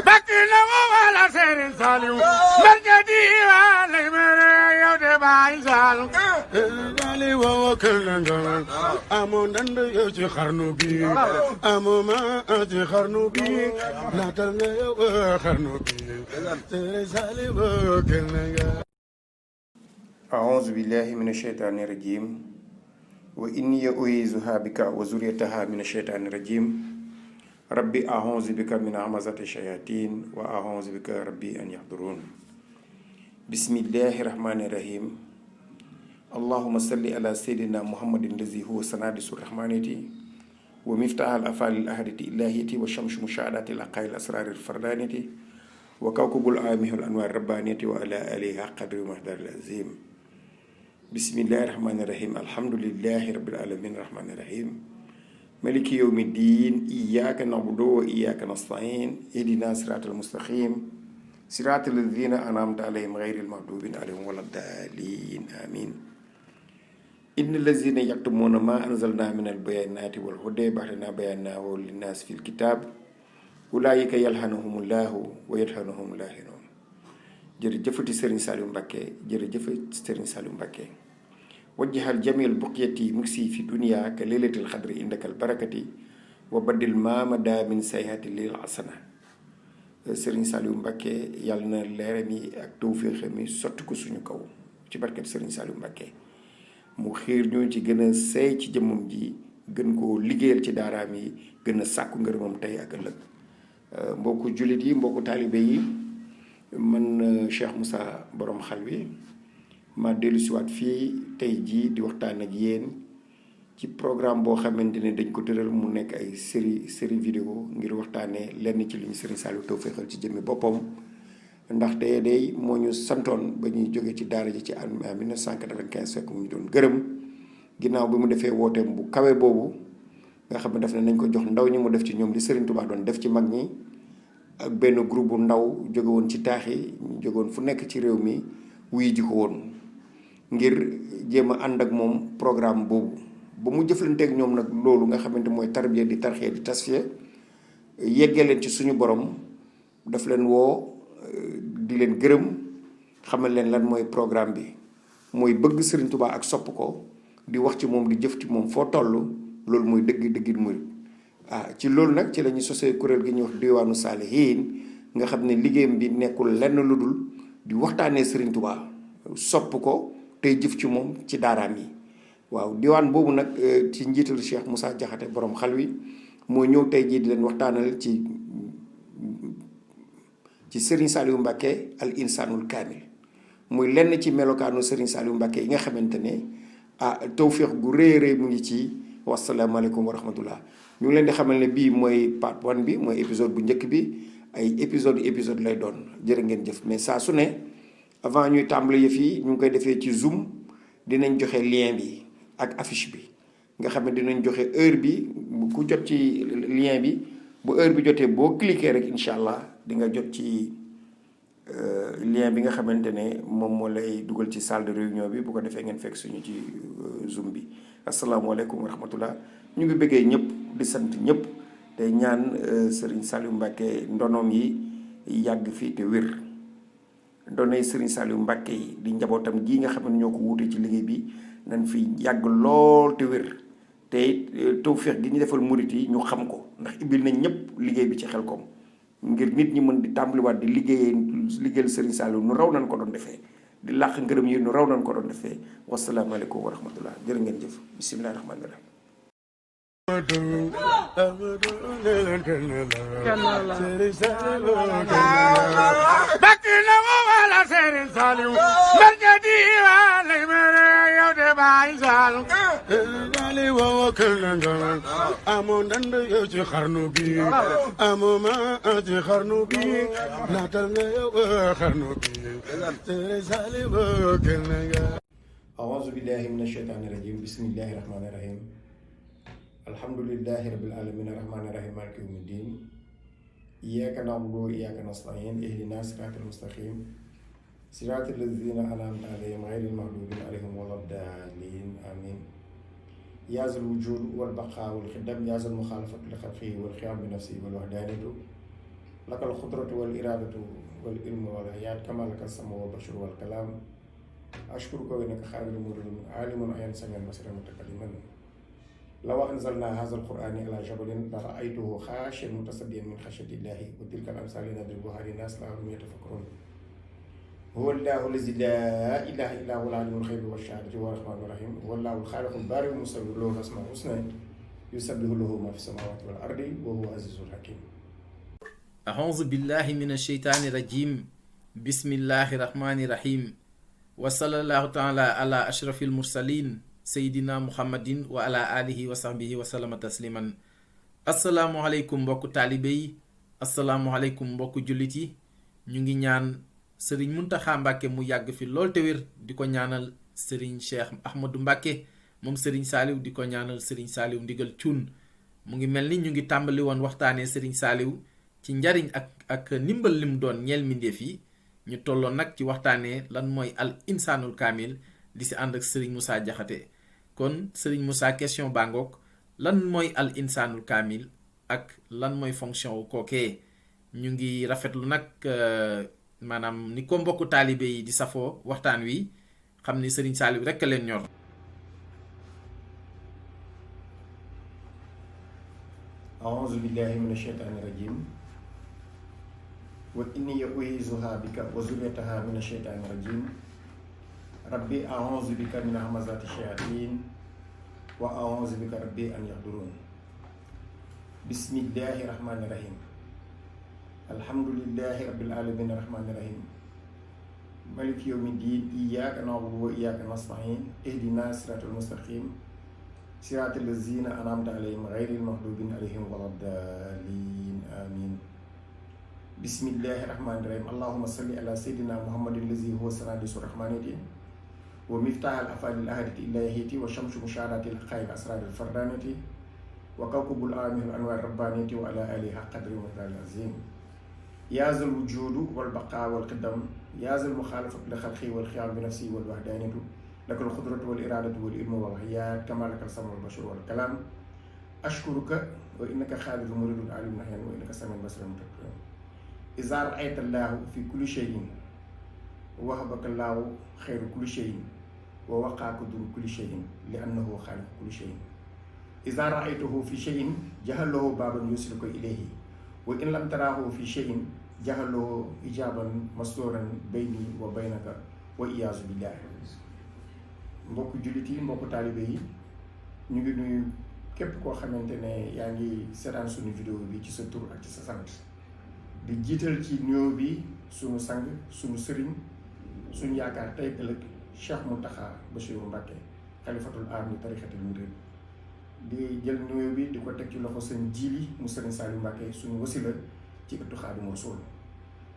bakina wala serin salu marjadi wala mere yode bay salu dali wo kelanga amon dande yo ci xarnu bi amoma ci xarnu bi natal nga yo xarnu bi serin salu wo kelanga أعوذ بالله من الشيطان الرجيم وإني أعيذها بك وذريتها من الشيطان الرجيم ربي أعوذ بك من همزات الشياطين وأعوذ بك ربي أن يحضرون بسم الله الرحمن الرحيم اللهم صل على سيدنا محمد الذي هو سنادس الرحمانية ومفتاح الأفعال الأحدية الإلهية وشمس مشاهدات العقائد الأسرار الفردانية وكوكب الآمه الأنوار الربانية وعلى آله حق قدر ومقدار العظيم بسم الله الرحمن الرحيم الحمد لله رب العالمين الرحمن الرحيم مالك يوم الدين إياك نعبد وإياك نستعين اهدنا الصراط المستقيم صراط الذين أنعمت عليهم غير المغضوب عليهم ولا الضالين آمين إن الذين يكتمون ما أنزلنا من البينات والهدى بعدنا بيناه للناس في الكتاب أولئك يلعنهم الله ويلعنهم اللاعنون jërëjëfati Serigne Saliou Mbacké jërëjëfati Serigne Saliou Mbacké wajjahal jamil buqyati muksi fi dunya ka laylatil xadri indakal barakati wa baddil maamada min sayhati lil asana Serigne Saliou Mbacké yàlla na leeram yi ak tawféexam yi sotti ko suñu kaw ci barket Serigne Saliou Mbacké mu xiir ñoo ci gën a seey ci jëmmam ji gën koo liggéeyal ci daaraam yi gën a sàkku ngërëmam tey ak ëllëg mbokku jullit yi mbokku taalibe yi man Cheikh Moussa borom xal wi ma dellu siwaat fii tey jii di waxtaan ak yéen ci programme boo xamante ne dañ ko tëral mu nekk ay série vidéo ngir waxtaanee lenn ci li ñu Serigne Saliou tawféexal ci jëmmi boppam ndaxte day moo ñu santoon ba ñuy jóge ci daara ji ci en 1995 fekk mu ñu doon gërëm ginnaaw bi mu defee wooteem bu kawe boobu nga xam ne def nañ ko jox ndaw ñi mu def ci ñoom li Serigne Touba doon def ci mag ñi ak benn groupe bu ndaw jóge woon ci taax yi ñu jóge woon fu nekk ci réew mi wuy ji ko woon ngir jéem a ànd ak moom programme boobu ba mu jëflanteeg ñoom nag loolu nga xamante mooy tarbiya di tarxiya di tasfiya yeggee leen ci suñu borom daf leen woo di leen gërëm xamal leen lan mooy programme bi mooy bëgg Serigne Touba ak sopp ko di wax ci moom di jëf ci moom foo toll loolu mooy dëgg murid ci loolu nag ci la ñu sosee kuréel gi ñuy wax diwaanu saalihiin nga xam ne liggéeyam bi nekkul lenn lu dul di waxtaanee Serigne Touba sopp ko tey jëf ci moom ci daaraam yi waaw diwaan boobu nag ci njiital Cheikh Moussa Diakhaté borom xal wi moo ñëw tey jii di leen waxtaanal ci Serigne Saliou Mbacké al insanul kaamil muy lenn ci melokaanu Serigne Saliou Mbacké yi nga xamante ne tawféex gu rëy mu ngi ci. wasalaamaaleykum wa rahmatullah ñu ngi leen di xamal ne bii mooy part 1 bi mooy épisode bu njëkk bi ay épisode lay doon jërë ngeen jëf mais saa su ne avant ñuy tàmbali yëf yi ñu ngi koy defee ci Zoom dinañ joxe lien bi ak affiche bi nga xam ne dinañ joxe heure bi ku jot ci lien bi bu heure bi jotee boo cliquer rek incha allah di nga jot ci lien bi nga xamante ne moom moo lay dugal ci salle de réunion bi bu ko defee ngeen fekk suñu ci Zoom bi asalaamaaleykum wa rahmatullah ñu ngi bëggee ñëpp di sant ñëpp te ñaan Serigne Saliou Mbacké ndonoom yi yàgg fii te wér ndonoy Serigne Saliou Mbacké yi di njabootam gi nga xam ne ñoo ko wuute ci liggéey bi nañ fi yàgg lool te wér te tawfeex gi ñu defal murit yi ñu xam ko ndax ibbil nañ ñëpp liggéey bi ci Xelcom ngir nit ñi mën di tàmbaliwaat di liggéeyal Serigne Saliou nu raw nañ ko doon defee di làq ngërëm yi nu raw nañ ko doon defee wasalaamaaleykum wa rahmatullah jërë ngeen jëf bisimilah rahmaani rahim bakina wala Serigne Saliou marjadi wala mere yode bay salu dali wo kelanga amon dande yo ci xarnu bi amoma ci xarnu bi natal nga yo xarnu bi Serigne Saliou kelanga أعوذ بالله من الشيطان الرجيم بسم الله الرحمن الرحيم الحمد لله رب العالمين الرحمن الرحيم مالك يوم الدين إياك نعبد وإياك نستعين اهدنا الصراط المستقيم صراط الذين أنعمت عليهم غير المغضوب عليهم ولا الضالين آمين yaazal wujud wal baqaa wal xidam yaazal muxaalafatu li xalqi wal xiyaam bi nafsi wal waxdaaniyatu lakal xudratu wal iraadatu wal ilmu wal hayaat kama laka sama wa bashir wal kalaam ashkuruka wa innaka xaadiru muridun aalimun ayan samian basiran mutakalliman law anzalna haza alqurani ala jabalin la raaytuhu xaashian mutasaddian min xashyatillahi wa tilka al amsal nadribuha linnaas la'allahum yatafakkarun huwa allahu allazi laa ilaha illa huwa al-alimul ghaybi wa shahadati wa rahmanur rahim wallahu al-khaliqul bari'ul musawwir lahu al-asmaul husna yusabbihu lahu ma fi samawati wal ardi wa huwa azizul hakim. A'udhu billahi minash shaitani rajim. Bismillahi rahmani rahim. Wa sallallahu ta'ala ala ashrafil mursalin sayyidina muhammadin wa ala alihi wa sahbihi wa sallama tasliman. Assalaamu aleykum mbokku taalibe yi, assalaamu aleykum mbokku jullit yi. ñu ngi ñaan sëriñ Muntaxa Mbàkke mu yàgg fi lool te wér, di ko ñaanal sëriñ Cheikh Ahmadou Mbàkke moom sëriñ Saaliw, di ko ñaanal sëriñ Saaliw ndigal cuun. mu ngi mel ni ñu ngi tàmbali woon waxtaanee sëriñ Saaliw ci njariñ ak ndimbal lim doon ñeel mbindéef yi. ñu tolloon nag ci waxtaanee lan mooy al insaanul kaamil, di si ànd ak sëriñ Moussa Jaxate. kon sëriñ Moussa, question bangook, lan mooy al insaanul kaamil ak lan mooy fonction wu kookee. ñu ngi rafetlu nag maanaam ni ko mbokku taalibe yi di safoo waxtaan wi, xam ni sëriñ Saaliw rekk leen ñor. a'uuzu billahi mina shaytaani rajim wa inni u'iizuha bika wa zurriyataha mina shaytaani rajim rabbi a'uuzu bika min hamazaati shayaatiin wa a'uuzu bika rabbi an yahduruun. bismillahi rahmaani rahim. alhamdulillahi rabbil aalamiin rahmaani rahim. maliki yawmi diin iyyaaka na'budu wa iyyaaka nasta'iin ihdinaa siraatal mustaqiim siraatal laziina an'amta alayhim ghayril maghduubi alayhim waladdaalliin amiin. bismillahi rahmaani rahim. allahumma salli ala sayyidina muhammadin lazi huwa sanadisu rahmaniti wa miftahal afadil ahadati illahiti wa shamsu mushaaratil xayl asraril fardaniti wa kawkabul amihul anwaar rabbaniti wa ala alihi haqqa qadri wa miqdaaril aziim. yaazal wujudu wal baqaa wal qidam yaazal muxaalafatu li xalqi wal xiyaam bi nafsi wal waxdaaniyatu lakal xudratu wal iraadatu wal ilmu wal hayaat kama lakal samu wal bashar wal kalaam ashkuruka wa innaka xaadiru muridun aalimun ahyan wa innaka samiun basiirun mutakallim. izaa ra'ayta llaahu fi kulli shay'in wahabaka llaahu xayra kulli shay'in wa waqaaka duru kulli shay'in li annahu xaaliqu kulli shay'in. izaa ra'aytahu fi shay'in jahalahu baaban yusiluka ilayhi wa in lam taraahu fi shay'in jahalahu ijaaban mastuuran bayni wa baynaka wa iyaazu billaahi. mbokku jullit yi, mbokku taalibe yi, ñu ngi nuyu képp koo xamante ne yaa ngi seetaan suñu vidéo bi ci sa tur ak ci sa sant. di jiital ci nuyoo bi suñu sang, suñu sëriñ, suñu yaakaar tey ëllëg Cheikh Mountakha Bassirou Mbacké xalifatul aam li tarixatul murid. di jël nuyoo bi di ko teg ci loxo sëñ Jili mu sëriñ Saliou Mbacké suñu wasila ci ëttu Xaadimu Rasuul.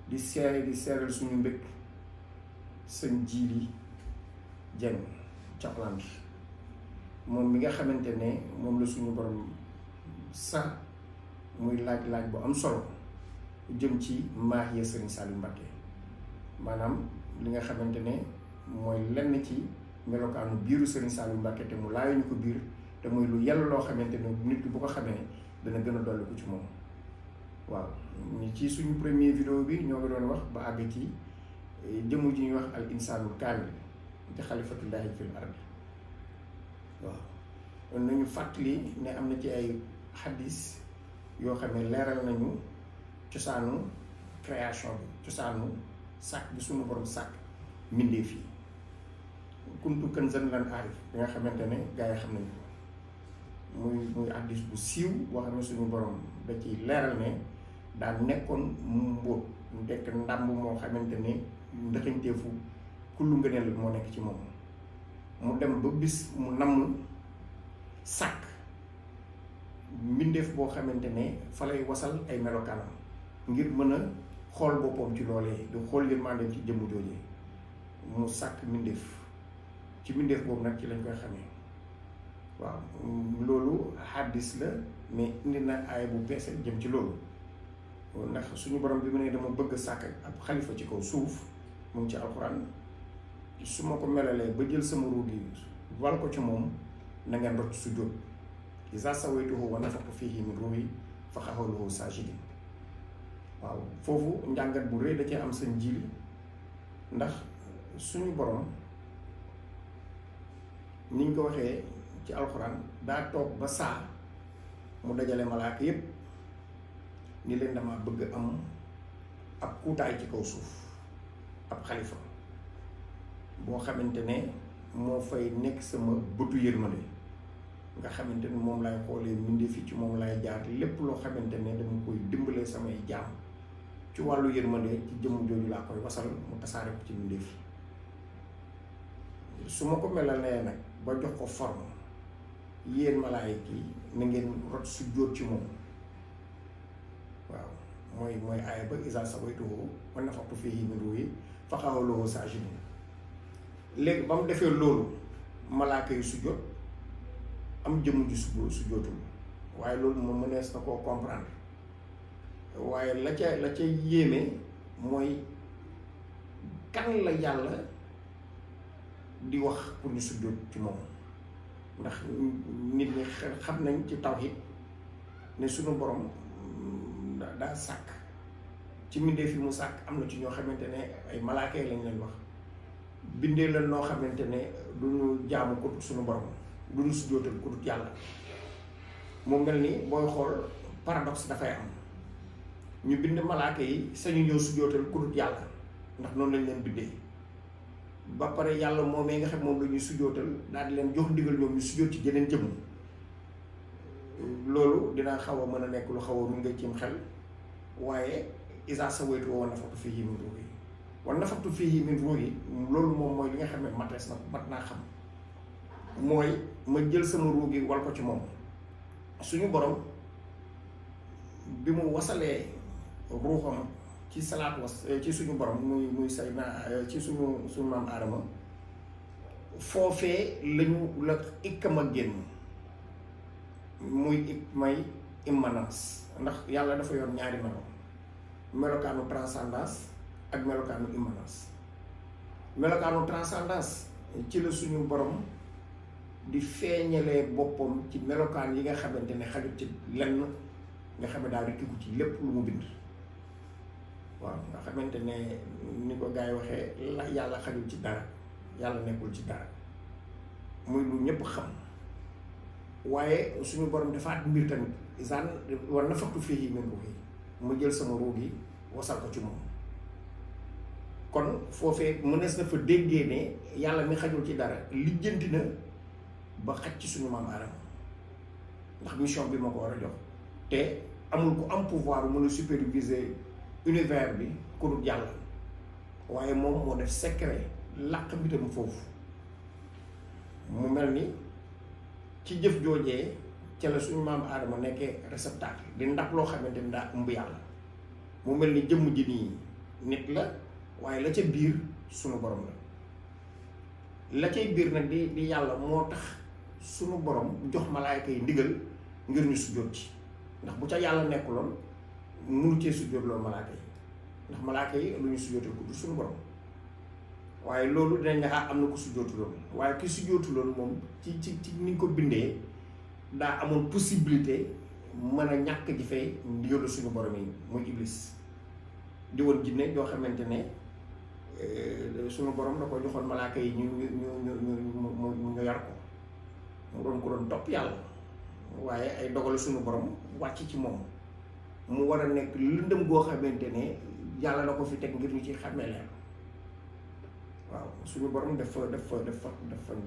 di seeral suñu mbég sëñ Jili Jeng Caxland, moom mi nga xamante ne moom la suñu borom sax muy laaj bu am solo jëm ci maax ya sëriñ Saliou Mbacké, maanaam li nga xamante ne mooy lenn ci melokaanu biiru sëriñ Saliou Mbacké te mu laayu ñu ko biir, te muy lu yàlla loo xamante ne nit ki bu ko xamee dana gën a dolli ko ci moom. waaw ñu ci suñu premier vidéo bi ñoo ngi doon wax ba àgg ci jëmm ji ñuy wax al insaanul kaamil di xalifatullaahi fil ardi. waaw kon nañu fàttali ne am na ci ay xaddis yoo xam ne leeral nañu cosaanu création bi, cosaanu sàkk bi suñu borom sàkk mbindeef yi. kuntu kanzan lan aarif bi nga xamante ne gaa yi xam nañu ko muy xaddis bu siiw boo xam ne suñu borom da ci leeral ne daa nekkoon mu mbóot mu nekk ndàmb moo xamante ne ndëxañteefu kullu ngëneel moo nekk ci moom. mu dem ba bis mu namm sàkk mbindeef boo xamante ne fa lay wasal ay melokaanam ngir mën a xool boppam ci loolee, di xool yërmandeem ci jëmm joojee. mu sàkk mbindeef, ci mbindeef boobu nag ci lañ koy xamee. waaw loolu xaddis la, mais indi na aaya bu bees jëm ci loolu. ndax suñu borom bi mu ne dama bëgg sàkk ab xalifa ci kaw suuf, mu ngi ci alxuraan. su ma ko melalee ba jël sama ruug yi wal ko ci moom, na ngeen rot sujjóot iza sawaytuhu wa nafaxtu fiihi min ruuhi faqa'uu lahu saajidiin. waaw foofu njàngat bu rëy da cee am seen jiili ndax suñu borom niñ ko waxee ci alxuraan daa toog ba saa mu dajale malaaka yépp ni leen dama bëgg am ab kuutaay ci kaw suuf ab xalifa boo xamante ne moo fay nekk sama bëtu yërmande nga xamante ne moom laay xoolee mbindeef yi ci moom laay jaar lépp loo xamante ne dama koy dimbalee samay jaam ci wàllu yërmande ci jëmm jooju laa koy wasal mu tasaare ko ci mbindeef yi su ma ko melalee nag ba jox ko forme yéen malaayika yi na ngeen rot sujjóot ci moom waaw mooy aaya ba iza sawaytuhu wa nafaxtu fiihi min ruuhi faqa'uu lahu saajidiin. léegi ba mu defee loolu malaaka yi sujjóot am jëmm ji sujjóotul waaye loolu moom mënees na koo comprendre waaye la ca yéeme mooy kan la yàlla di wax pour ñu sujjóot ci moom ndax nit ñi xam nañ ci tawhid ne suñu borom daa sàkk ci mbindeef yi mu sàkk am na ci ñoo xamante ne ay malaaka yi lañ leen wax bindee la noo xamante ne du ñu jaamu ko suñu borom du ñu sujjóotal ku dut yàlla. mu mel ni booy xool paradoxe dafay am ñu bind malaaka yi sañu ñëw sujjóotal ku dut yàlla ndax noonu lañ leen bindee ba pare yàlla moomee nga xam moom la ñuy sujjóotal daal di leen jox ndigal ñoom ñu sujjóot ci jeneen jëmm. loolu dina xaw a mën a nekk lu xaw a runge cim xel waaye iza sawaytuhu wa nafaxtu fiihi min ruuhi wa nafaxtu fiihi min ruuhi loolu moom mooy li nga xam ne matees na mat naa xam mooy ma jël sama ruu gi wal ko ci moom. suñu borom bi mu wasalee ruuxam ci salaatu ci suñu borom muy say naa ci suñu maam Aadama foofee lañu la ikkama génn muy may immanence ndax yàlla dafa yor ñaari melokaanu transcendance ak melokaanu immanence. melokaanu transcendance ci la suñu borom di feeñalee boppam ci melokaan yi nga xamante ne xajut ci lenn nga xam ne daal di tigu ci lépp lu mu bind. waaw nga xamante ne ni ko gars yi waxee la yàlla xajul ci dara yàlla nekkul ci dara muy lu ñëpp xam waaye suñu borom defaat mbir tamit isaan war nafaxtu fiihi min ruuhi mu jël sama ruu gi wasal ko ci moom. kon foofee mënees na fa déggee ne yàlla mi xajul ci dara lijjanti na ba xaj ci suñu maam Aadama ndax mission bi ma ko war a jox te amul ku am pouvoir mën a superviser univers bi ku dul yàlla waaye moom moo def secret làq mbitam foofu. mu mel ni ci jëf joojee ca la suñu maam Aadama nekkee réceptacle di ndab loo xamante ni daa ëmb yàlla. mu mel ni jëmm ji nii nit la waaye la ca biir suñu borom la cay biir nag di yàlla moo tax suñu borom jox malaayka yi ndigal ngir ñu sujjóot ci ndax bu ca yàlla nekkuloon mënu cee sujjóot loolu malaayka yi ndax malaayka yi lu ñu sujjóotal ko du suñu borom waaye loolu dinañ ne am na ko sujjóotu loolu waaye ki sujjóotu loolu moom ci ni ñu ko bindee daa amoon possibilité mën a ñàkk ji fay ndigalu suñu borom yi muy iblis di woon jinne yoo xamante ne suñu borom da ko joxoon malaaka yi ñu yar ko mu doon ko doon topp yàlla waaye ay dogal suñu borom wàcc ci moom mu war a nekk lëndëm goo xamante ne yàlla la ko fi teg ngir ñu ci xàmmee leen waaw suñu borom dafa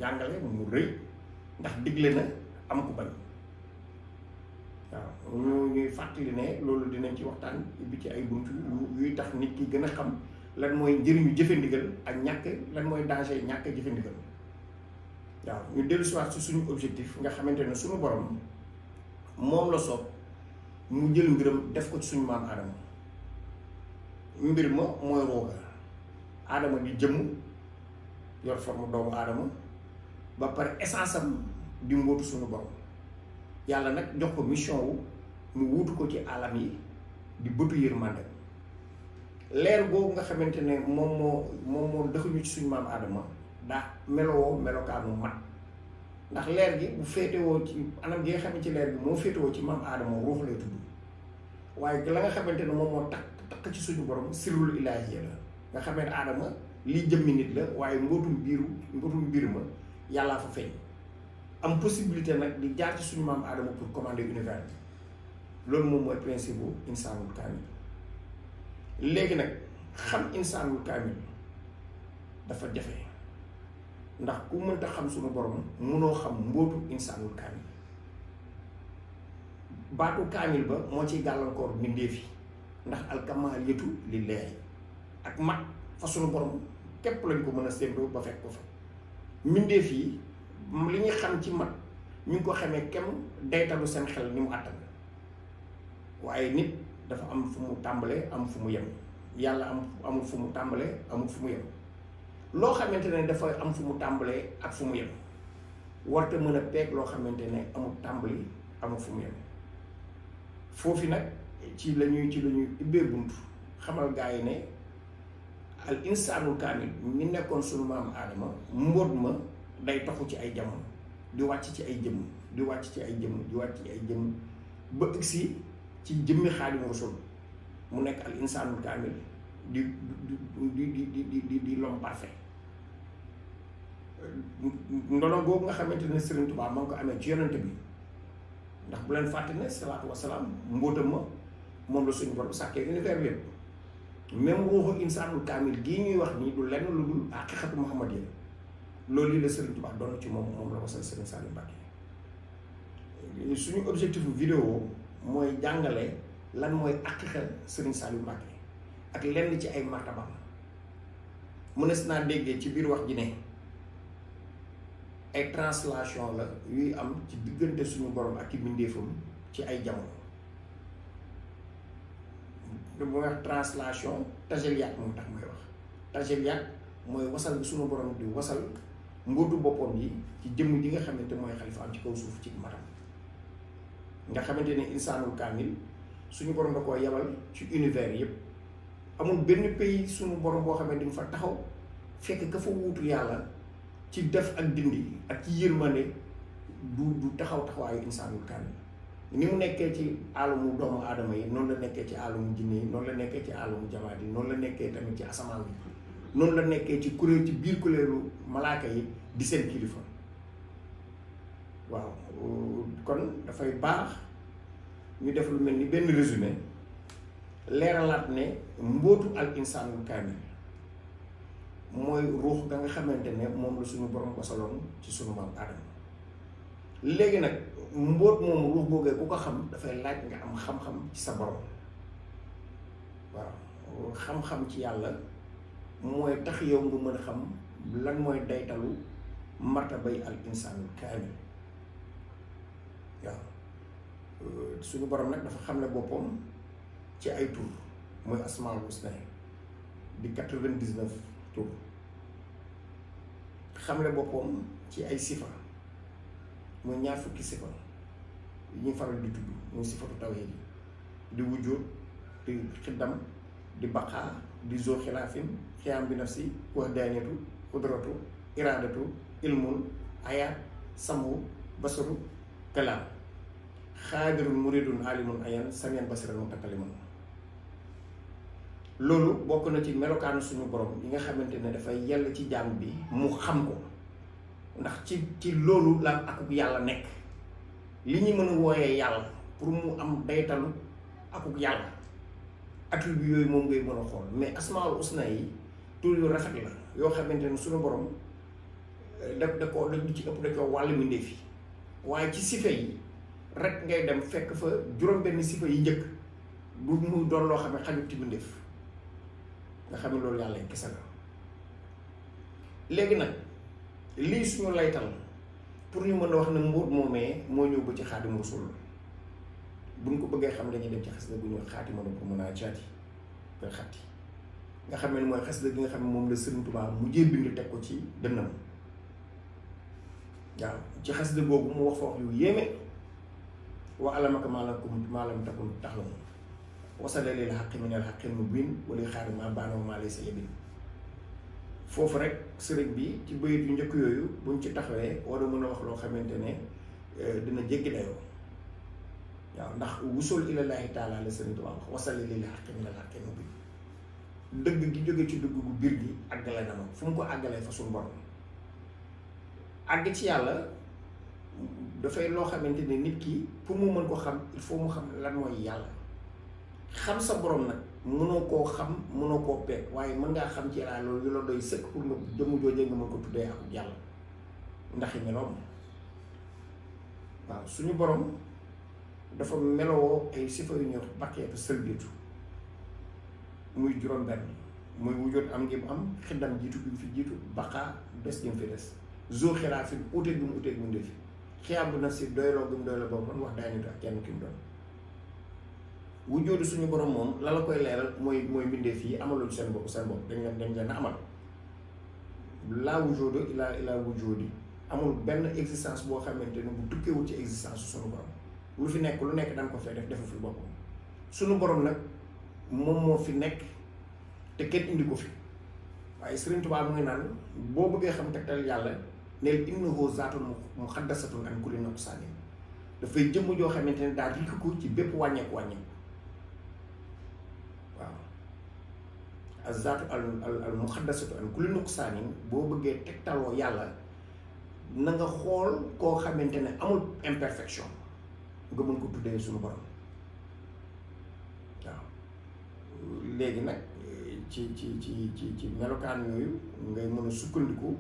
jàngale mu rëy ndax digle na am ku bañ waaw ñuy fàttali ne loolu dinañ ci waxtaan bi ci ay bunt yuy tax nit ki gën a xam lan mooy njëriñu jëfe ndigal ak ñàkk lan mooy danger ñàkk jëfe ndigal waaw ñu dellu si waat si suñu objectif nga xamante ne suñu borom moom la soob mu jël mbiram def ko ci suñu maam Aadama mbir ma mooy rooga Aadama di jëmm yor forme doomu Aadama ba pare essence am di mbootu suñu borom yàlla nag jox ko mission wu mu wuutu ko ci alam yi di bëtu yërmande leer googu nga xamante ne moom moo dëxuñu ci suñu maam Aadama daa melowoo melokaanu mat ndax leer gi bu féetewoo ci anam gi nga xam ne ci leer gi moo féetewoo ci maam aadama ruux lay tudd waaye la nga xamante ne moom moo takk ci suñu borom sirrul ilaahiya la nga xamante aadama lii jëmmi nit la waaye mbootum biir ma yàllaa fa feeñ am possibilité nag di jaar ci suñu maam aadama pour commander univers bi loolu moom mooy principe bu insaanul kaamil léegi nag xam insaanul kaamil dafa jafe ndax ku mënta xam suñu borom mënoo xam mbootu insaanul kaamil baatu kaamil ba moo ciy gàllankoor mbindeef yi ndax alkamaaliyatu lillaahi ak mat fa suñu borom képp lañ ko mën a séentoo ba fekk ko fa mbindeef yi li ñuy xam ci mat ñu ngi ko xamee kem daytalu seen xel ni mu àttan waaye nit dafa am fu mu tàmbalee am fu mu yem yàlla amul fu mu tàmbalee amul fu mu yem loo xamante ne dafa am fu mu tàmbalee ak fu mu yem warta mën a peeg loo xamante ne amul tàmbali amul fu mu yem foofu nag ci lañuy ubbee bunt xamal gaa yi ne al insaanul kaamil mi nekkoon sunu maam aadama mbóot ma day taxu ci ay jamono di wàcc ci ay jëmm di wàcc ci ay jëmm di wàcc ci ay jëmm ba ëgsi ci jëmmi Xaadimu Rasuul mu nekk al insaanul kaamil di l'homme parfait ndono googu nga xamante ne Sëriñ Tuubaa ma ngi ko amee ci yonante bi ndax bu leen fàtte ne salaatu wasalaam mbóotam ma moom la suñu borom sàkkee univers bi yëpp même ruuxu insaanul kaamil gii ñuy wax nii du lenn lu dul haqiqatu Muhammad yi loolu lii la Sëriñ Tuubaa doon ci moom la wasal Sëriñ Saliou Mbacké suñu objectif vidéo mooy jàngale lan mooy haqiqa Sëriñ Saliou Mbacké ak lenn ci ay martabam mënees naa déggee ci biir wax ji ne ay translation la yuy am ci diggante suñu borom ak i mbindeefam ci ay jamono bu wax translation tajaliyaat moom tax may wax tajaliyaat mooy wasal bi suñu borom di wasal mbootu boppam yi ci jëmm ji nga xamante mooy xalifa am ci kaw suuf ci matam nga xamante ne insaanul kaamil suñu borom da koo yebal ci univers yëpp amul benn pays suñu borom boo xamante ni fa taxaw fekk ka fa wuutu yàlla ci def ak dindi ak ci yërmande du taxawaayu insaanul kaamil ni mu nekkee ci àllamu doomu aadama yi noonu la nekkee ci àllamu jinne yi noonu la nekkee ci àllamu jamaat yi noonu la nekkee tamit ci asamaan yi noonu la nekkee ci kuréel ci biir kuréelu malaaka yi di seen kilifa waaw kon dafay baax ñu def lu mel ni benn résumé leeralaat ne mbootu al insaanul kaamil mooy ruux ga nga xamante ne moom la suñu borom wasaloon ci suñu maam aadama léegi nag mbóot moom ruux googee ku ko xam dafay laaj nga am xam-xam ci sa borom waaw xam-xam ci yàlla mooy tax yow nga mën a xam lan mooy daytalu martabay al insaanul kaamil waaw suñu borom nag dafa xam ne boppam ci ay tur mooy asmaul husna di 99 tur xam ne boppam ci ay sifa mooy ñaar fukki sifa yi ñuy faral di tudd muy sifatu tawhid di wujjóot di xiddam di baqaa di zoo xilaafin xiyaam bi nafsi wahdaaniyatu qudratu iraadatu ilmun ayaat samu basaru kalaam xaadirun muridun alimun ayan samiyan basiran mutakalimun loolu bokk na ci melokaanu suñu borom yi nga xamante ne dafay yell ci jaam bi mu xam ko ndax ci loolu la akuk yàlla nekk li ñu mën a wooyee yàlla pour mu am daytalu akuk yàlla attribut yooyu moom ngay mën a xool mais asmaul husna yi tur yu rafet la yoo xamante ne suñu borom da ci ëpp da ko wàll mbindeef yi waaye ci sifa yi rek ngay dem fekk fa juróom-benn sifa yi njëkk du mu doon loo xam ne xajut ci mbindeef nga xam ne loolu yàlla kese la léegi nag lii suñu laytal pour ñu mën a wax ne mbóot moomee moo ñëw ba ci Xaadimu Rasuul buñ ko bëggee xam dañuy dem ci xasida bu ñuy xaatima pour mën a caati koy xatti nga xam ne mooy xasida gi nga xam ne moom la Sëriñ Tuubaa mu jee bind teg ko ci dënnam waaw ci xasida boobu mu wax fa wax yu yéeme wa alamaka maalam takun taxlamu wasale lil xaqi minal xaqil mubiin wali xaari ma baana wa maa laysa yabin foofu rek sëriñ bi ci bayit yu njëkk yooyu buñ ci taxawee war a mën a wax loo xamante ne dina jéggi dayoo waaw ndax wusul ilallaahi taala la sëriñ Tuubaa wax wasali lil haqqi minal haqqi mubin dëgg gi jóge ci dëgg gu biir gi àggale na ma fu mu ko àggalee fa suñu borom àgg ci yàlla dafay loo xamante ne nit ki pour mu mën ko xam il faut mu xam lan mooy yàlla xam sa borom nag mënoo koo xam mënoo koo peeg waaye mën ngaa xam ci yàlla loolu yu la doy sëkk pour nga jëmm joojee nga mën ko tuddee ak yàlla ndax meloom waaw suñu borom dafa melowoo ay sifa yu ñuy wax baqeetu sëlbitu muy juróom-benn muy wujjoot am ngi am xiddam jiitu bi mu fi jiitu baqaa des gi mu fi des zoo xiraa fi uteeg bi mu uteeg mu ndefi xiyaam bu naf si doyloo gi mu doyloo boppam wax daa nitu ak kenn ki mu doon wujjoodu suñu borom moom la koy leeral mooy mbindeef yi amaluñ seen bopp dañ leen a amal laa wujjoodu ilaa wujjoodi amul benn existence boo xamante ne bu tukkeewul ci existence su suñu borom lu fi nekk lu nekk danga ko fay def defu fi boppam suñu borom nag moom moo fi nekk te kenn indi ko fi waaye Sëriñ Tuubaa mu ngi naan boo bëggee xam tegtal yàlla neel innahu zaatun muqaddasatun an kulli nuqsaanin dafay jëmm joo xamante ne daal rikk ko ci bépp wàññeeku waaw az-zaatu al muqaddasatu an kulli nuqsaanin boo bëggee tegtaloo yàlla na nga xool koo xamante ne amul imperfection nga mën ko tuddee suñu borom waaw léegi nag ci melokaan yooyu ngay mën a sukkandiku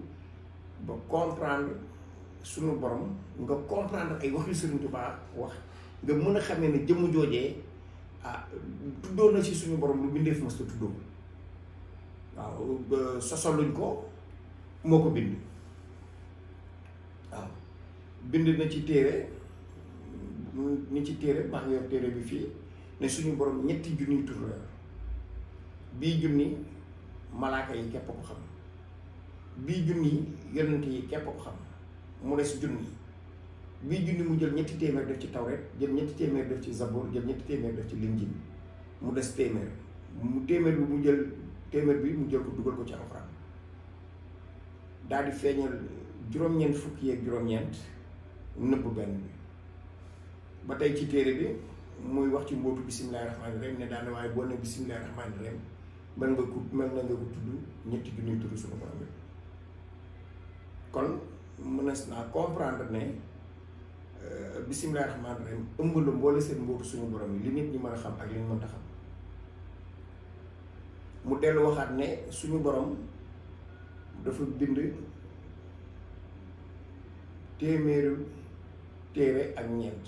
ba comprendre suñu borom nga comprendre ay waxi Sëriñ Tuubaa wax nga mën a xamee ne jëmm joojee tuddoon na ci suñu borom lu bindeef mas ta tuddoo waaw sosaluñ ko moo ko bind waaw bind na ci téere ni ci téere maa ngi yor téere bi fii ne suñu borom ñetti junniy tur la bii junni malaaka yi képp ko xam bii junni yonent yi képp ko xam mu des junni bii junni mu jël ñetti téeméer def ci tawret jël ñetti téeméer def ci zabur jël ñetti téeméer def ci linjil mu des téeméer téeméer bi mu jël téeméer bi mu jël ko dugal ko ci alxuraan daal di feeñal juróom-ñeent fukki yeeg juróom-ñeent nëbb benn bi ba tey ci téere bi muy wax ci mbootu bismillaahi rahmaani rahiim ne daane waaye boo ne bismillaahi rahmaani rahiim mën na nga ko tudd ñetti junniy tudd suñu borom bi kon mënees naa comprendre ne bismillaahi rahmaani rahiim ëmb la mboole seen mbootu suñu borom yi li nit ñi mën a xam ak li ñu mënta xam mu dellu waxaat ne suñu borom dafa bind téeméeri téere ak ñeent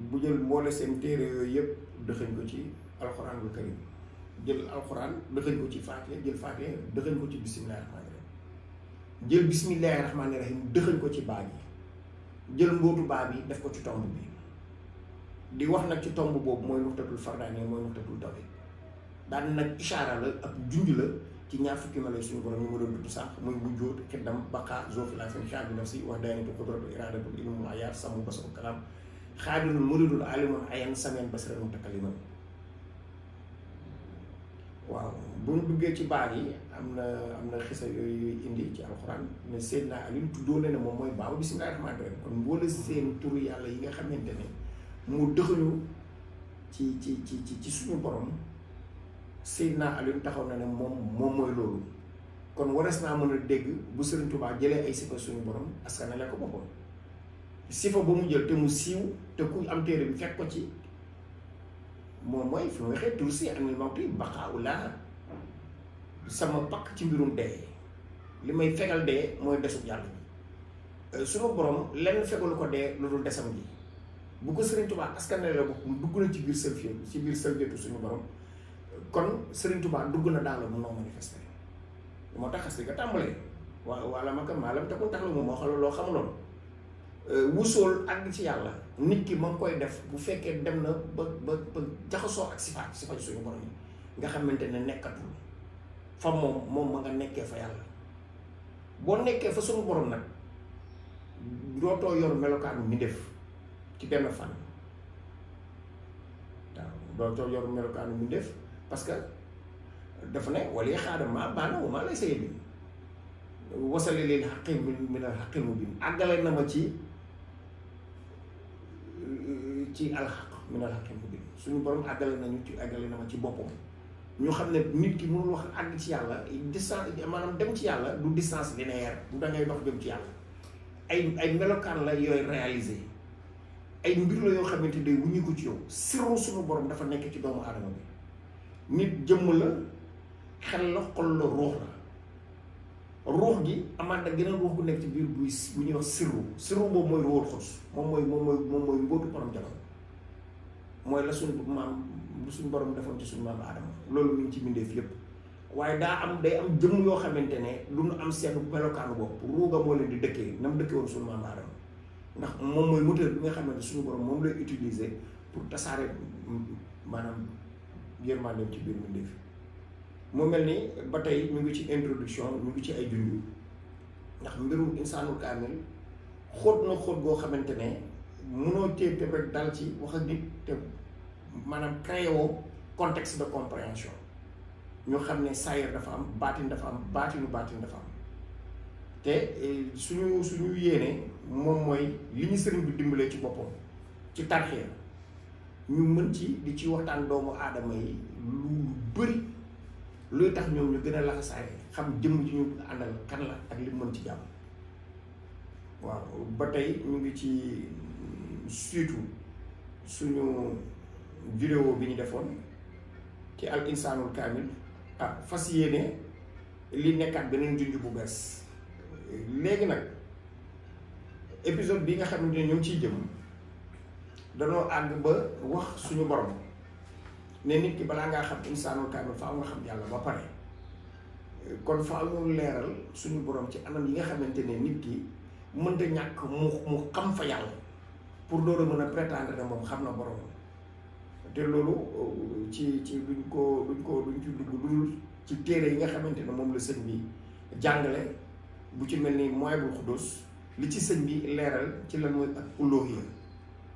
bu jël mboole seen téere yooyu yëpp dëxëñ ko ci alxuraanul karim jël alxuraan dëxëñ ko ci faatiha jël faatiha dëxëñ ko ci bismillaahi rahmaani rahiim jël bismillaahi rahmaani rahiim dëxëñ ko ci baa bi jël mbootu baa bi def ko ci tomb bi di wax nag ci tomb boobu mooy nuxtatul fardaani mooy nuxtatul tawhiid daan nag ishaara la ak junj la ci ñaar fukki melo suñu borom ñu ma doon tudd sànq muy wujjóot xiddam baqaa zoofilaafen xaar bi nafsi wax dayanatu xudratu iraadatu ilmu ayaat samu basaru kalaam xaadirul muridul alimun ayan sameen basiran mutakalliman waaw bu ñu duggee ci baat yi am na xisa yooyu indi ci alxuraan ne Seydina Ali tuddoo ne moom mooy baaw bismillaahi rahmaani rahiim kon mboole seen turu yàlla yi nga xamante ne mu dëxañu ci suñu borom Seydina Ali taxaw na ne moom mooy loolu kon warees naa mën a dégg bu Sëriñ Tuubaa jëlee ay sifa suñu borom askan la ko boppam sifa ba mu jël te mu siiw te ku am téere bi fekk ko ci moom mooy fi mu waxee tur si anil mawti baqaawu laa sama pakk ci mbirum dee li may fegal dee mooy desub yàlla bi suñu borom lenn fegalu ko dee lu dul desam gi bu ko Sëriñ Tuubaa askan la boppam dugg na ci biir sëlfie ci biir sëlfietu suñu borom kon Sëriñ Tuubaa dugg na daal la mun noo manifesté moo tax xas li nga tàmbalee wala ma kam maalam te ku tax la moom moo xam loo xamuloon wusool àgg ci yàlla nit ki ma ngi koy def bu fekkee dem na ba jaxasoo ak sifaat suñu borom yi nga xamante ne nekkatul fa moom ma nga nekkee fa yàlla boo nekkee fa suñu borom nag dootoo yor melokaanu mi def ci benn fan waaw dootoo yor melokaanu mi def parce que dafa ne wala xaadam maa baana wa maa lay sa yëbbi wasale leen xaqi min al xaqil mubin àggale na ma ci alxaq min al xaqil mubin suñu borom àggale nañu ci àggale na ma ci boppam ñu xam ne nit ki mënul wax àgg ci yàlla distance maanaam dem ci yàlla du distance linéaire du da ngay dox dem ci yàlla ay melokaan la yooyu réalisé ay mbir la yoo xamante day wuñu ko ci yow sirru suñu borom dafa nekk ci doomu aadama bi nit jëmm la xel la xol la ruux la ruux gi amaat na gën a ruux gu nekk ci biir bu ñuy wax sirru boobu mooy ruwal xos moom mooy mbootu borom jamono mooy la suñu maam lu suñu borom defoon ci suñu maam aadama loolu mi ngi ci bindeef yépp waaye day am jëmm yoo xamante ne lu nu am seen melokaanu bopp ruuga moo leen di dëkkee na mu dëkkee woon suñu maam aadama ndax moom mooy moteur bi nga xamante suñu borom moom lay utiliser pour tasaare maanaam yërmandeem ci biir bindeef mu mel ni ba tey ñu ngi ci introduction ñu ngi ci ay junj ndax mbirum insaanul kaamil xóot na xóot goo xamante ne mënoo téye rek dal ci wax ak nit te maanaam créé woo contexte de compréhension ñu xam ne saayir dafa am baatin dafa am baatinu baatin dafa am te suñu yéene moom mooy li ñu sëriñ bi dimbalee ci boppam ci tarxiya ñu mën ci di ci waxtaan doomu aadama yi lu bëri luy tax ñoom ñu gën a laxasaay xam jëmm ci ñu àndal kan la ak li mën ci jàmm waaw ba tey ñu ngi ci surtout suñu vidéo bi ñu defoon ci al insaanul kaamil fas yéene li nekkaat beneen junj bu bees léegi nag épisode bi nga xamante ne ñoo ngi ciy jëm danoo àgg ba wax suñu borom ne nit ki balaa ngaa xam insaanul kaamil faaw nga xam yàlla ba pare kon faaw ñu leeral suñu borom ci anam yi nga xamante ne nit ki mënta ñàkk mu xam fa yàlla pour loolu mën a prétendre ne moom xam na borom te loolu ci duñ ci dugg dul ci téere yi nga xamante ne moom la sëñ bi jàngale bu ci mel ni Mawahibul Quddus li ci sëñ bi leeral ci lan mooy ak uluhiyya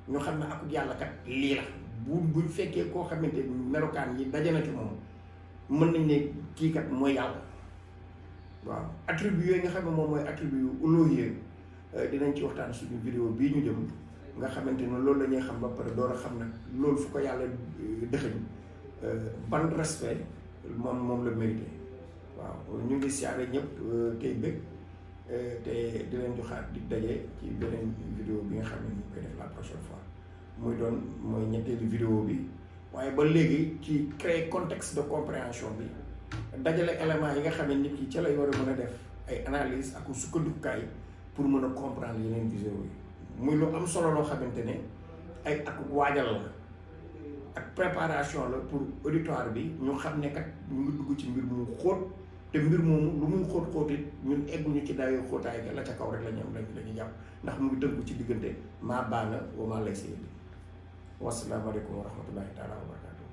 ñu xam ne ak yàlla kat lii la buñ fekkee koo xamante melokaan yi daje na ci moom mën nañ ne kii kat mooy yàlla waaw attribut yooyu nga xam ne moom mooy attribut yu uluhiyya dinañ ci waxtaan suñu vidéo bii ñu jëm nga xamante ne loolu la ñuy xam ba pare door a xam nag loolu fu ko yàlla dëxëñ ban respect moom la mérité waaw ñu ngi siyaare ñëpp tey bëgg te di leen joxaat di daje ci beneen vidéo bi nga xam ne ñu koy def la prochaine fois mooy ñetteelu vidéo bi waaye ba léegi ci créer contexte de compréhension bi dajale éléments yi nga xam ne nit ki ca lay war a mën a def ay analyse ak sukkandikukaay pour mën a comprendre yeneen vidéo yi muy lu am solo loo xamante ne ay ak waajal la ak préparation la pour auditoire bi ñu xam ne kat ñu ngi dugg ci mbir mu xóot te mbir moomu lu muy xóot it ñun egguñu ci dayoo xóotaay ga la ca kaw rek la ñoom lañu jàpp ndax mu ngi tënku ci diggante maa baana wa maa lay sa yëli wasalaamaaleykum wa rahmatullahi taala wa barakatuh